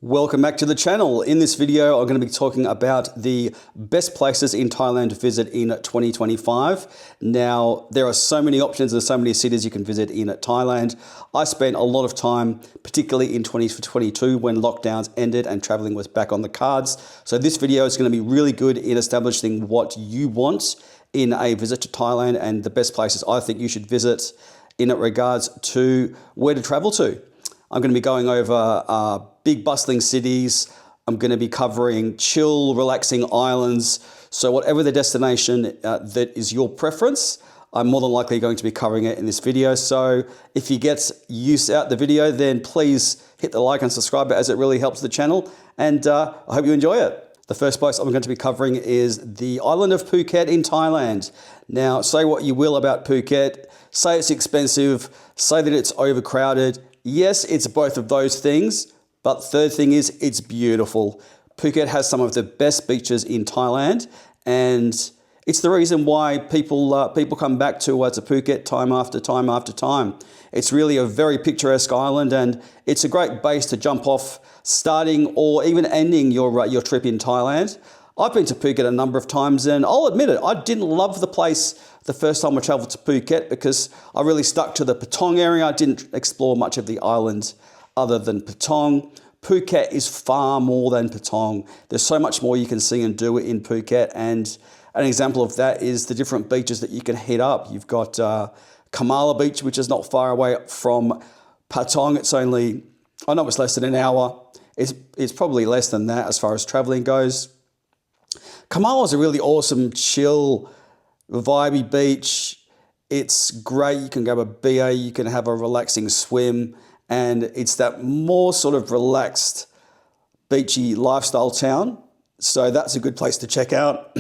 Welcome back to the channel. In this video, I'm going to be talking about the best places in Thailand to visit in 2025. Now, there are so many options and so many cities you can visit in Thailand. I spent a lot of time, particularly in 2022 when lockdowns ended and traveling was back on the cards. So this video is going to be really good in establishing what you want in a visit to Thailand and the best places I think you should visit in regards to where to travel to. I'm going to be going over big bustling cities. I'm going to be covering chill, relaxing islands. So whatever the destination that is your preference, I'm more than likely going to be covering it in this video. So if you get use out the video, then please hit the like and subscribe as it really helps the channel. And I hope you enjoy it. The first place I'm going to be covering is the island of Phuket in Thailand. Now, say what you will about Phuket. Say it's expensive. Say that it's overcrowded. Yes, it's both of those things, but third thing is it's beautiful. Phuket has some of the best beaches in Thailand, and it's the reason why people come back to Phuket time after time after time. It's really a very picturesque island, and it's a great base to jump off, starting or even ending your trip in Thailand. I've been to Phuket a number of times, and I'll admit it, I didn't love the place the first time I travelled to Phuket because I really stuck to the Patong area. I didn't explore much of the island other than Patong. Phuket is far more than Patong. There's so much more you can see and do in Phuket, and an example of that is the different beaches that you can hit up. You've got Kamala Beach, which is not far away from Patong. It's only, I know it's less than an hour. It's probably less than that as far as travelling goes. Kamala is a really awesome, chill, vibey beach. It's great. You can grab a BA, you can have a relaxing swim, and it's that more sort of relaxed, beachy lifestyle town. So that's a good place to check out.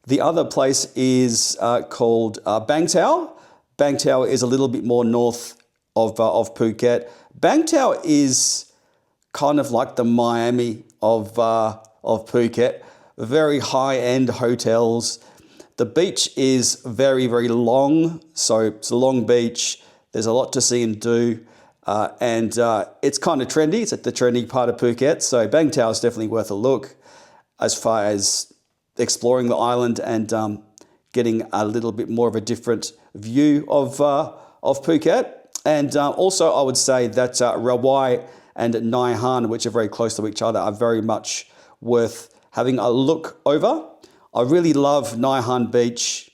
The other place is called Bang Tao. Bang Tao is a little bit more north of Phuket. Bang Tao is kind of like the Miami of Phuket. Very high-end hotels. The beach is very, very long. So it's a long beach. There's a lot to see and do. And it's kind of trendy. It's at the trendy part of Phuket. So Bang Tao is definitely worth a look as far as exploring the island and getting a little bit more of a different view of Phuket. And also I would say that Rawai and Nai Han, which are very close to each other, are very much worth having a look over. I really love Nai Han Beach.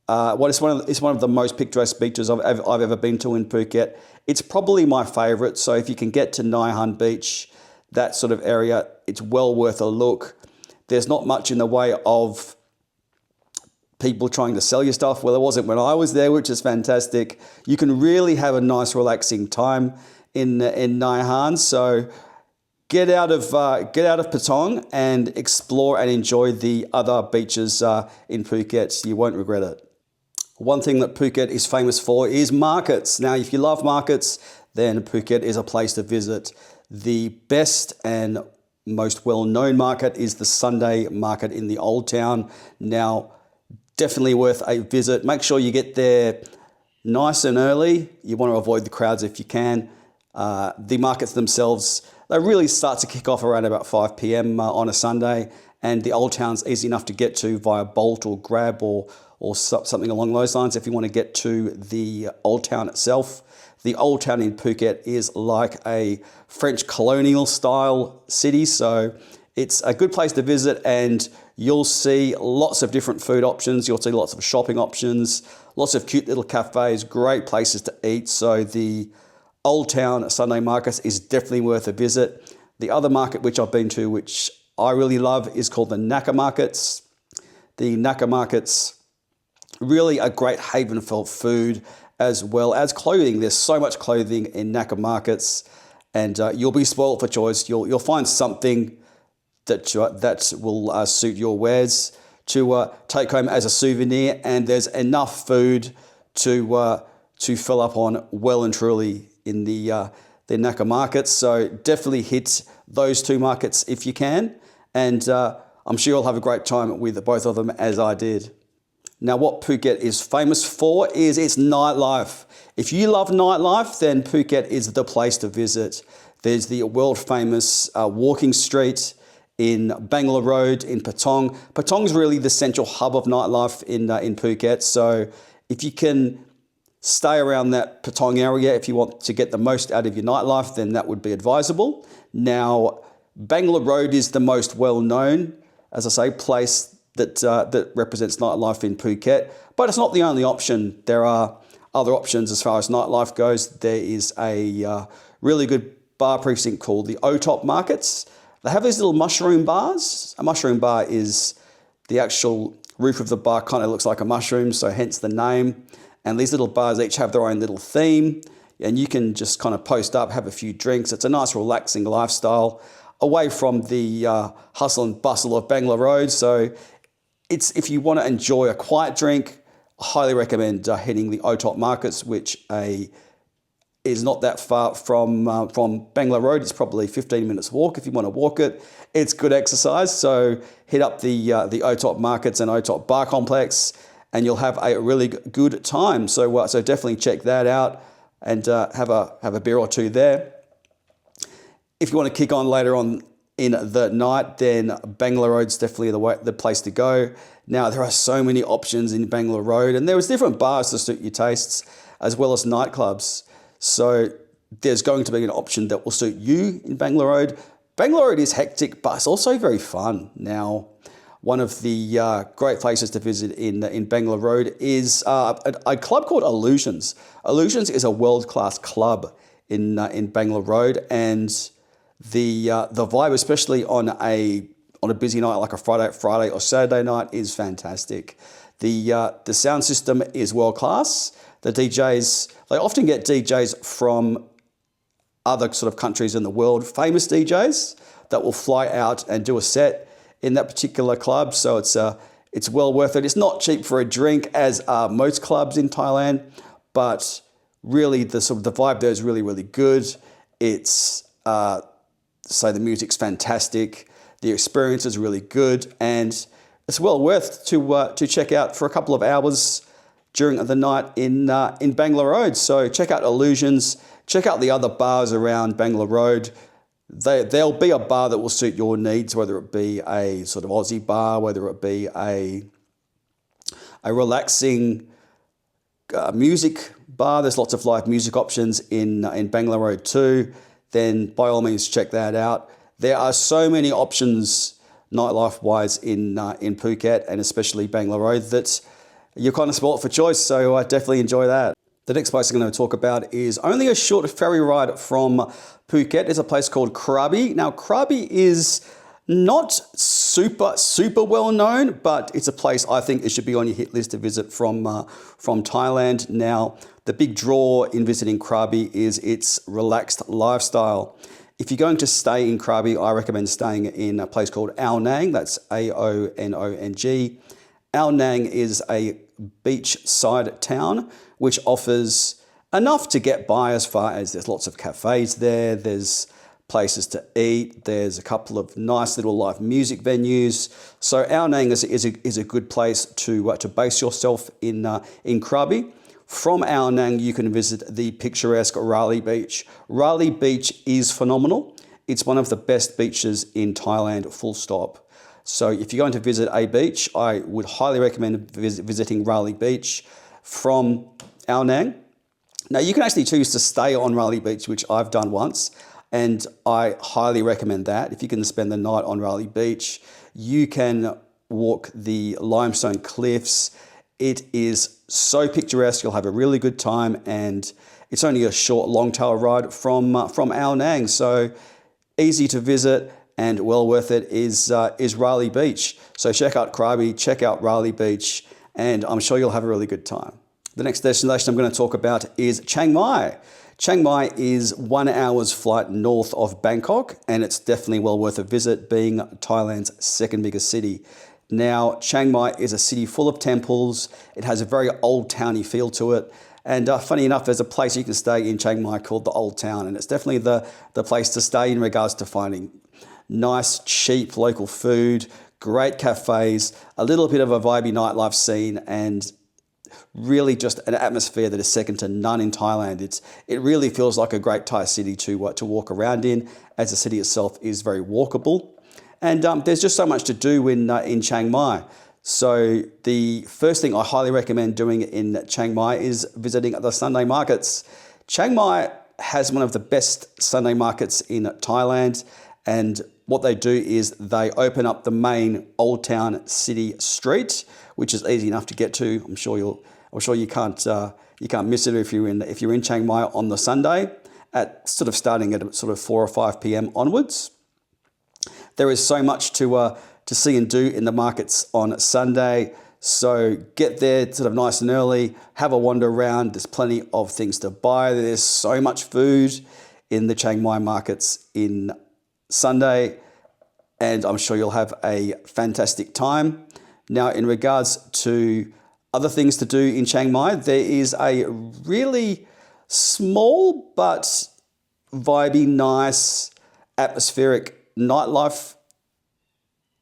It's one of the most picturesque beaches I've ever been to in Phuket. It's probably my favourite. So if you can get to Nai Han Beach, that sort of area, it's well worth a look. There's not much in the way of people trying to sell you stuff. Well, there wasn't when I was there, which is fantastic. You can really have a nice, relaxing time in Nai Han. So get out of Patong and explore and enjoy the other beaches in Phuket. You won't regret it. One thing that Phuket is famous for is markets. Now, if you love markets, then Phuket is a place to visit. The best and most well-known market is the Sunday market in the Old Town. Now, definitely worth a visit. Make sure you get there nice and early. You want to avoid the crowds if you can. The markets themselves, they really start to kick off around about 5 p.m. On a Sunday, and the Old Town's easy enough to get to via Bolt or Grab or something along those lines if you want to get to the Old Town itself. The Old Town in Phuket is like a French colonial style city, so it's a good place to visit, and you'll see lots of different food options. You'll see lots of shopping options, lots of cute little cafes, great places to eat. So the Old Town Sunday Market is definitely worth a visit. The other market which I've been to, which I really love, is called the Naka Markets. The Naka Markets, really a great haven for food as well as clothing. There's so much clothing in Naka Markets, and you'll be spoiled for choice. You'll find something that will suit your wares to take home as a souvenir, and there's enough food to fill up on well and truly in the Naka Markets. So definitely hit those two markets if you can, and I'm sure you'll have a great time with both of them as I did. Now, what Phuket is famous for is its nightlife. If you love nightlife, then Phuket is the place to visit. There's the world famous walking street in Bangla Road in Patong. Patong's really the central hub of nightlife in Phuket. So if you can stay around that Patong area, if you want to get the most out of your nightlife, then that would be advisable. Now, Bangla Road is the most well-known, as I say, place that represents nightlife in Phuket, but it's not the only option. There are other options as far as nightlife goes. There is a really good bar precinct called the O-Top Markets. They have these little mushroom bars. A mushroom bar is the actual roof of the bar kind of looks like a mushroom, so hence the name. And these little bars each have their own little theme, and you can just kind of post up, have a few drinks. It's a nice relaxing lifestyle away from the hustle and bustle of Bangla Road. So if you want to enjoy a quiet drink, I highly recommend hitting the O-Top Markets, which is not that far from Bangla Road. It's probably 15 minutes walk if you want to walk it. It's good exercise, so hit up the O-Top Markets and O-Top Bar Complex, and you'll have a really good time. So so definitely check that out and have a beer or two there. If you want to kick on later on in the night, then Bangla Road's definitely the place to go. Now, there are so many options in Bangla Road, and there was different bars to suit your tastes, as well as nightclubs. So there's going to be an option that will suit you in Bangla Road. Bangla Road is hectic, but it's also very fun. Now, one of the great places to visit in Bangla Road is a club called Illusions. Illusions is a world-class club in Bangla Road, and the vibe, especially on a busy night like a Friday or Saturday night, is fantastic. The sound system is world class. The DJs, they often get DJs from other sort of countries in the world, famous DJs that will fly out and do a set in that particular club. So it's well worth it. It's not cheap for a drink, as are most clubs in Thailand, but really the vibe there is really, really good. It's so the music's fantastic, the experience is really good, and it's well worth to check out for a couple of hours during the night in Bangla Road. So check out Illusions, check out the other bars around Bangla Road. There'll be a bar that will suit your needs, whether it be a sort of Aussie bar, whether it be a relaxing music bar. There's lots of live music options in Bangla Road too. Then by all means check that out. There are so many options nightlife-wise in Phuket, and especially Bangla Road, that you're kind of spoilt for choice, so I definitely enjoy that. The next place I'm going to talk about is only a short ferry ride from Phuket. It's a place called Krabi. Now, Krabi is not super well known, but it's a place I think it should be on your hit list to visit from Thailand. Now, the big draw in visiting Krabi is its relaxed lifestyle. If you're going to stay in Krabi, I recommend staying in a place called Ao Nang. That's Aonong. Ao Nang is a beachside town which offers enough to get by, as far as there's lots of cafes there, there's places to eat, there's a couple of nice little live music venues. So Ao Nang is a good place to base yourself in Krabi. From Ao Nang, you can visit the picturesque Raleigh Beach. Raleigh Beach is phenomenal. It's one of the best beaches in Thailand, full stop. So if you're going to visit a beach, I would highly recommend visiting Raleigh Beach from Ao Nang. Now, you can actually choose to stay on Raleigh Beach, which I've done once, and I highly recommend that. If you can spend the night on Raleigh Beach, you can walk the limestone cliffs. It is so picturesque. You'll have a really good time, and it's only a short long tail ride from Ao Nang. So easy to visit and well worth it is Raleigh Beach. So check out Krabi, check out Raleigh Beach, and I'm sure you'll have a really good time. The next destination I'm going to talk about is Chiang Mai. Chiang Mai is 1 hour's flight north of Bangkok, and it's definitely well worth a visit, being Thailand's second biggest city. Now, Chiang Mai is a city full of temples. It has a very old towny feel to it. And funny enough, there's a place you can stay in Chiang Mai called the Old Town, and it's definitely the place to stay in regards to finding nice, cheap local food, great cafes, a little bit of a vibey nightlife scene, and really just an atmosphere that is second to none in Thailand. It really feels like a great Thai city to walk around in, as the city itself is very walkable. And there's just so much to do in Chiang Mai. So the first thing I highly recommend doing in Chiang Mai is visiting the Sunday markets. Chiang Mai has one of the best Sunday markets in Thailand, and what they do is they open up the main Old Town City Street, which is easy enough to get to. I'm sure you can't miss it if you're in Chiang Mai on the Sunday, at sort of starting at sort of 4 or 5 p.m. onwards. There is so much to see and do in the markets on Sunday. So get there sort of nice and early, have a wander around. There's plenty of things to buy. There's so much food in the Chiang Mai markets in Sunday, and I'm sure you'll have a fantastic time. Now, in regards to other things to do in Chiang Mai, there is a really small but vibey, nice, atmospheric nightlife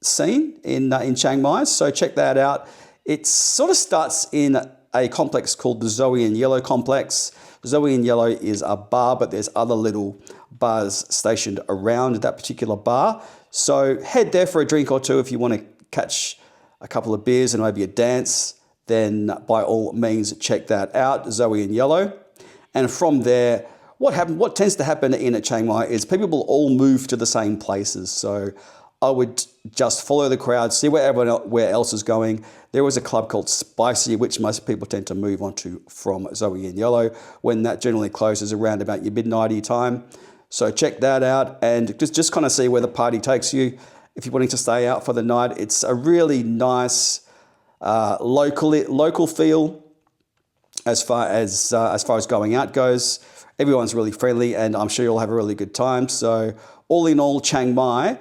scene in Chiang Mai. So check that out. It sort of starts in a complex called the Zoe and Yellow complex. Zoe and Yellow is a bar, but there's other little bars stationed around that particular bar. So head there for a drink or two if you want to catch a couple of beers and maybe a dance. Then by all means check that out, Zoe and Yellow. And from there, what tends to happen in Chiang Mai is people will all move to the same places. So I would just follow the crowd, see where else is going. There was a club called Spicy, which most people tend to move on to from Zoe and Yellow, when that generally closes around about your midnighty time. So check that out and just kind of see where the party takes you. If you're wanting to stay out for the night, it's a really nice local feel as far as going out goes. Everyone's really friendly, and I'm sure you'll have a really good time. So all in all, Chiang Mai,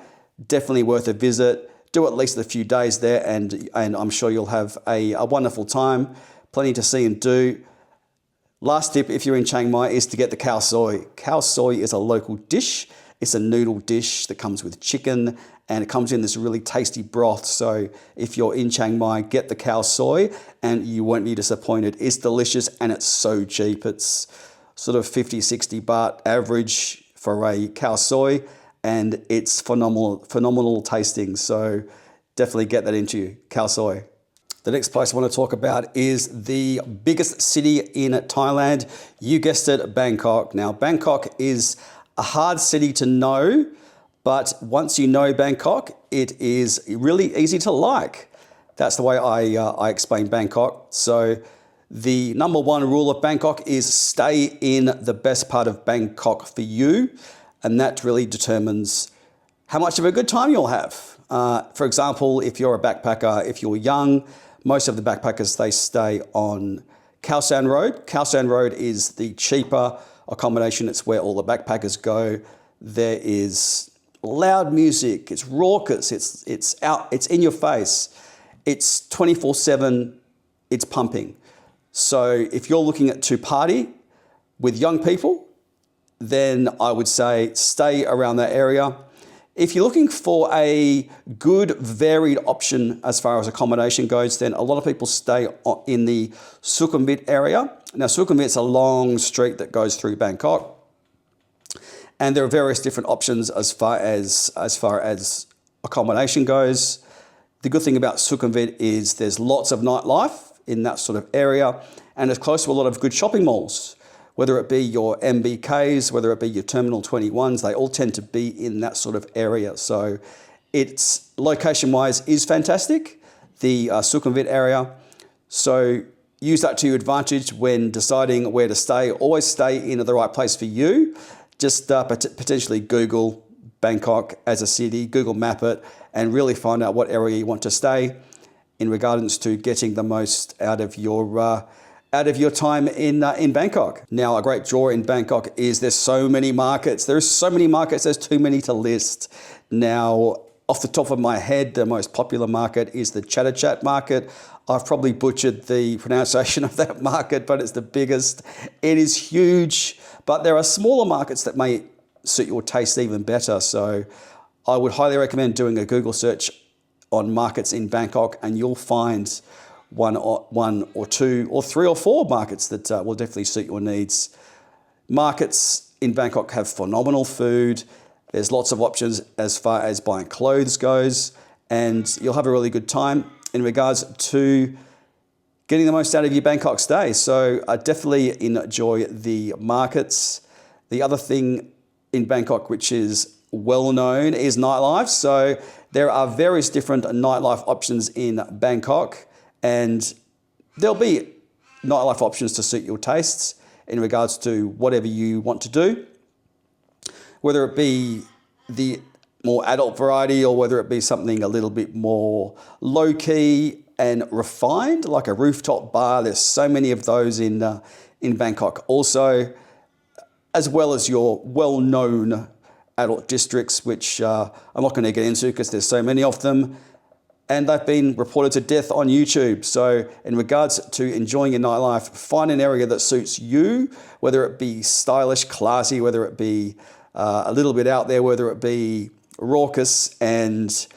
definitely worth a visit. Do at least a few days there, and I'm sure you'll have a wonderful time. Plenty to see and do. Last tip, if you're in Chiang Mai, is to get the khao soi. Khao soi is a local dish. It's a noodle dish that comes with chicken, and it comes in this really tasty broth. So if you're in Chiang Mai, get the khao soi and you won't be disappointed. It's delicious and it's so cheap. It's sort of 50, 60 baht average for a khao soi, and it's phenomenal tasting. So definitely get that into you, khao soi. The next place I want to talk about is the biggest city in Thailand. You guessed it, Bangkok. Now, Bangkok is a hard city to know, but once you know Bangkok, it is really easy to like. That's the way I explain Bangkok. So the number one rule of Bangkok is stay in the best part of Bangkok for you, and that really determines how much of a good time you'll have. For example, if you're a backpacker, if you're young, most of the backpackers, they stay on Khao San Road. Khao San Road is the cheaper accommodation. It's where all the backpackers go. There is loud music. It's raucous. It's out. It's in your face. It's 24/7. It's pumping. So if you're looking to party with young people, then I would say stay around that area. If you're looking for a good varied option as far as accommodation goes, then a lot of people stay in the Sukhumvit area. Now, Sukhumvit's a long street that goes through Bangkok, and there are various different options as far as accommodation goes. The good thing about Sukhumvit is there's lots of nightlife in that sort of area, and it's close to a lot of good shopping malls. Whether it be your MBKs, whether it be your Terminal 21s, they all tend to be in that sort of area. So it's location-wise is fantastic, the Sukhumvit area. So use that to your advantage when deciding where to stay. Always stay in the right place for you. Just potentially Google Bangkok as a city, Google map it, and really find out what area you want to stay in regards to getting the most out of your time in Bangkok. Now, a great draw in Bangkok is there's so many markets. There's so many markets, there's too many to list. Now, off the top of my head, the most popular market is the Chatterchat market. I've probably butchered the pronunciation of that market, but it's the biggest. It is huge, but there are smaller markets that may suit your taste even better. So I would highly recommend doing a Google search on markets in Bangkok, and you'll find one or two or three or four markets that will definitely suit your needs. Markets in Bangkok have phenomenal food. There's lots of options as far as buying clothes goes, and you'll have a really good time in regards to getting the most out of your Bangkok stay. So I definitely enjoy the markets. The other thing in Bangkok, which is well known, is nightlife. So there are various different nightlife options in Bangkok, and there'll be nightlife options to suit your tastes in regards to whatever you want to do, whether it be the more adult variety or whether it be something a little bit more low-key and refined, like a rooftop bar. There's so many of those in Bangkok also, as well as your well-known adult districts, which I'm not going to get into because there's so many of them, and they've been reported to death on YouTube. So in regards to enjoying your nightlife, find an area that suits you, whether it be stylish, classy, whether it be a little bit out there, whether it be raucous and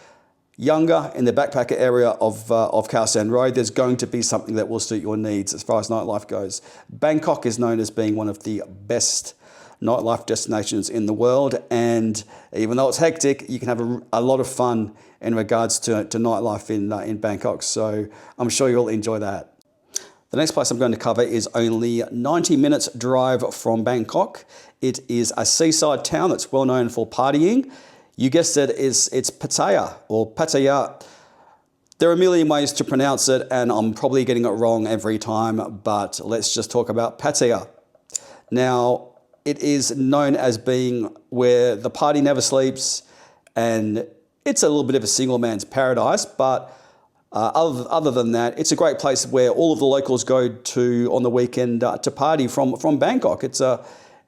younger in the backpacker area of Khao San Road. There's going to be something that will suit your needs as far as nightlife goes. Bangkok is known as being one of the best nightlife destinations in the world, and even though it's hectic, you can have a lot of fun in regards to nightlife in Bangkok. So I'm sure you'll enjoy that. The next place I'm going to cover is only 90 minutes drive from Bangkok. It is a seaside town that's well known for partying. You guessed it, it's Pattaya or Pattaya. There are a million ways to pronounce it, and I'm probably getting it wrong every time, but let's just talk about Pattaya. Now, it is known as being where the party never sleeps, and it's a little bit of a single man's paradise, but other than that, it's a great place where all of the locals go to on the weekend to party from Bangkok.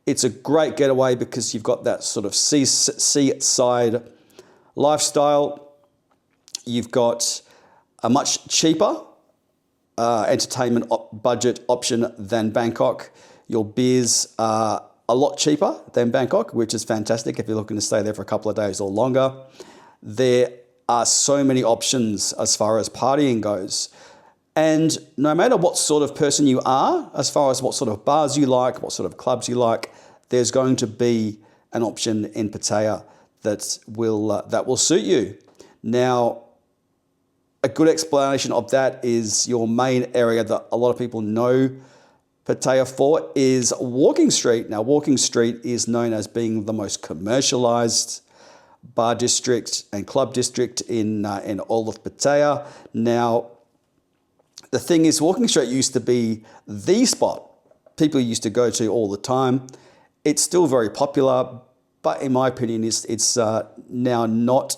It's a great getaway because you've got that sort of seaside lifestyle. You've got a much cheaper entertainment budget option than Bangkok. Your beers are a lot cheaper than Bangkok, which is fantastic if you're looking to stay there for a couple of days or longer. There are so many options as far as partying goes. And no matter what sort of person you are, as far as what sort of bars you like, what sort of clubs you like, there's going to be an option in Pattaya that will suit you. Now, a good explanation of that is your main area that a lot of people know Pattaya for is Walking Street. Now, Walking Street is known as being the most commercialized bar district and club district in all of Pattaya. Now, the thing is, Walking Street used to be the spot people used to go to all the time. It's still very popular, but in my opinion, it's now not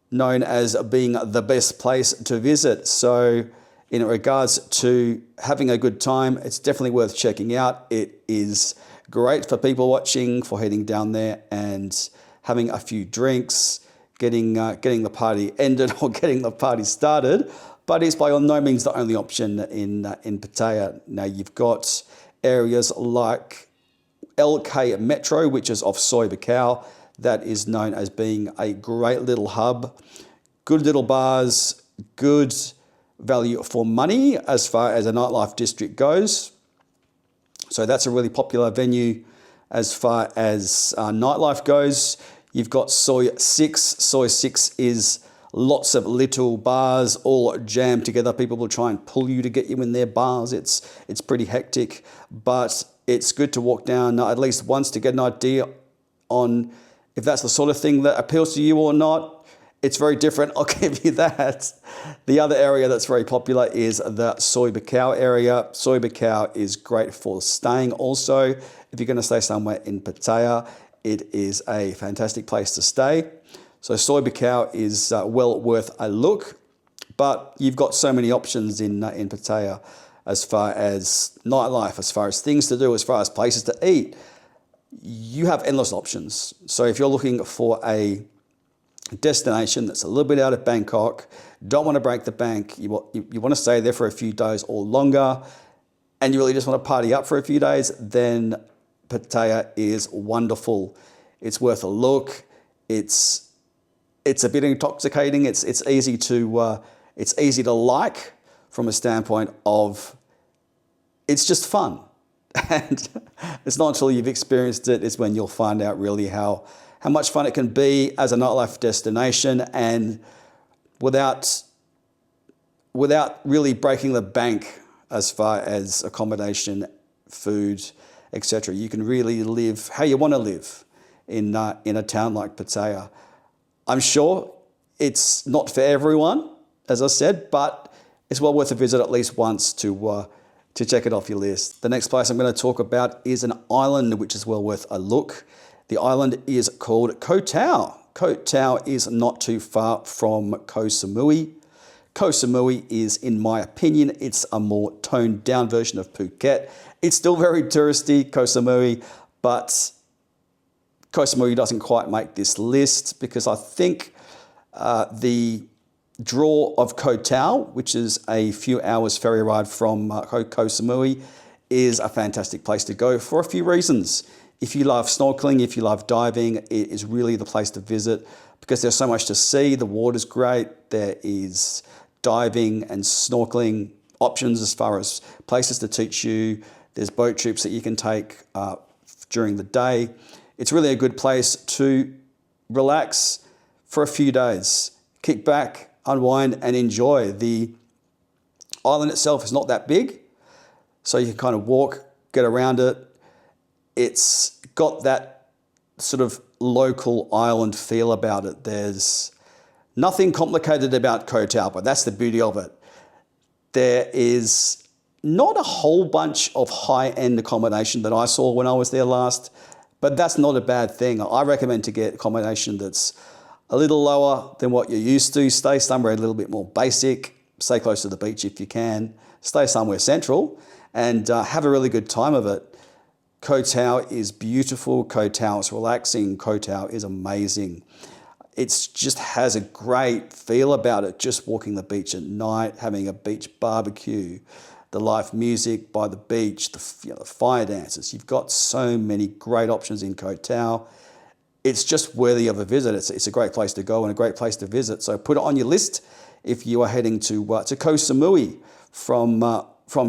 known as being the best place to visit. So in regards to having a good time, it's definitely worth checking out. It is great for people watching, for heading down there and having a few drinks, getting the party ended or getting the party started. But it's by no means the only option in Pattaya. Now, you've got areas like LK Metro, which is off Soi Buakhao. That is known as being a great little hub. Good little bars, good value for money as far as a nightlife district goes. So that's a really popular venue as far as nightlife goes. You've got Soi 6. Soi 6 is lots of little bars all jammed together. People will try and pull you to get you in their bars. It's pretty hectic, but it's good to walk down at least once to get an idea on if that's the sort of thing that appeals to you or not. It's very different, I'll give you that. The other area that's very popular is the Soi Buakhao area. Soi Buakhao is great for staying also. If you're going to stay somewhere in Pattaya, it is a fantastic place to stay. So Soi Buakhao is well worth a look, but you've got so many options in Pattaya as far as nightlife, as far as things to do, as far as places to eat. You have endless options. So if you're looking for a destination that's a little bit out of Bangkok, don't want to break the bank, you want to stay there for a few days or longer, and you really just want to party up for a few days, then Pattaya is wonderful. It's worth a look. It's a bit intoxicating. It's easy to like from a standpoint of it's just fun. And it's not until you've experienced it is when you'll find out really how much fun it can be as a nightlife destination, and without really breaking the bank as far as accommodation, food, etc. You can really live how you want to live in a town like Pattaya. I'm sure it's not for everyone, as I said, but it's well worth a visit at least once to check it off your list. The next place I'm going to talk about is an island which is well worth a look. The island is called Koh Tao. Koh Tao is not too far from Koh Samui. Koh Samui is, in my opinion, it's a more toned down version of Phuket. It's still very touristy, Koh Samui, but Koh Samui doesn't quite make this list because I think the draw of Koh Tao, which is a few hours ferry ride from Koh Samui, is a fantastic place to go for a few reasons. If you love snorkeling, if you love diving, it is really the place to visit because there's so much to see. The water's great. There is diving and snorkeling options as far as places to teach you. There's boat trips that you can take during the day. It's really a good place to relax for a few days. Kick back, unwind and enjoy. The island itself is not that big, so you can kind of walk, get around it. It's got that sort of local island feel about it. There's nothing complicated about Koh Tao, but that's the beauty of it. There is not a whole bunch of high-end accommodation that I saw when I was there last, but that's not a bad thing. I recommend to get accommodation that's a little lower than what you're used to. Stay somewhere a little bit more basic. Stay close to the beach if you can. Stay somewhere central and have a really good time of it. Koh Tao is beautiful. Koh Tao is relaxing. Koh Tao is amazing. It just has a great feel about it. Just walking the beach at night, having a beach barbecue, the live music by the beach, the fire dances. You've got so many great options in Koh Tao. It's just worthy of a visit. It's a great place to go and a great place to visit. So put it on your list if you are heading to Koh Samui from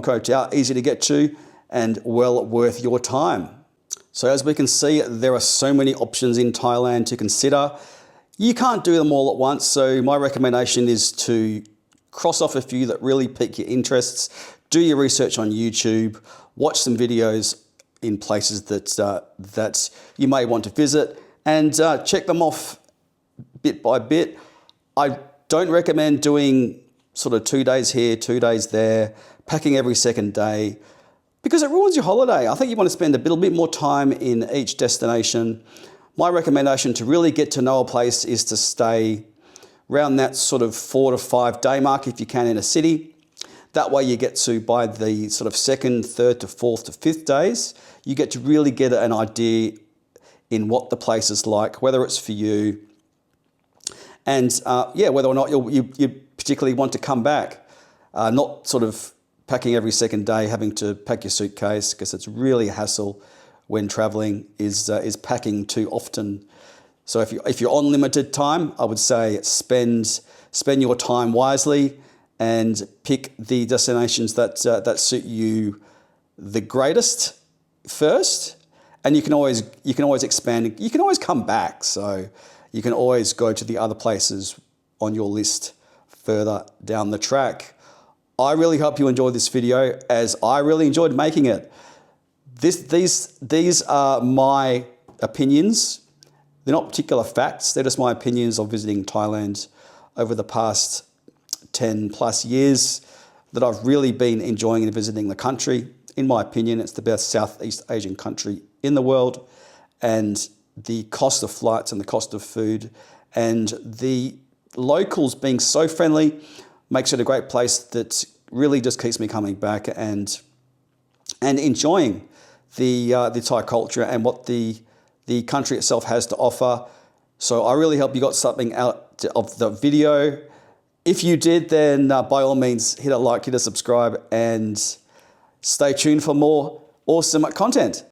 Koh Tao. Easy to get to and well worth your time. So as we can see, there are so many options in Thailand to consider. You can't do them all at once, so my recommendation is to cross off a few that really pique your interests. Do your research on YouTube, watch some videos in places that you may want to visit, and check them off bit by bit. I don't recommend doing sort of 2 days here, 2 days there, packing every second day, because it ruins your holiday. I think you want to spend a little bit more time in each destination. My recommendation to really get to know a place is to stay around that sort of 4 to 5 day mark if you can in a city. That way you get to, by the sort of 2nd, 3rd to 4th to 5th days, you get to really get an idea in what the place is like, whether it's for you, and whether or not you particularly want to come back. Not sort of packing every second day, having to pack your suitcase, because it's really a hassle when traveling, is packing too often. So if you're on limited time, I would say spend your time wisely and pick the destinations that suit you the greatest first. And you can always expand. You can always come back. So you can always go to the other places on your list further down the track. I really hope you enjoyed this video, as I really enjoyed making it. These are my opinions. They're not particular facts. They're just my opinions of visiting Thailand over the past 10 plus years that I've really been enjoying in visiting the country. In my opinion, it's the best Southeast Asian country in the world, and the cost of flights and the cost of food and the locals being so friendly makes it a great place that really just keeps me coming back and enjoying the Thai culture and what the country itself has to offer. So I really hope you got something out of the video. If you did, then by all means, hit a like, hit a subscribe, and stay tuned for more awesome content.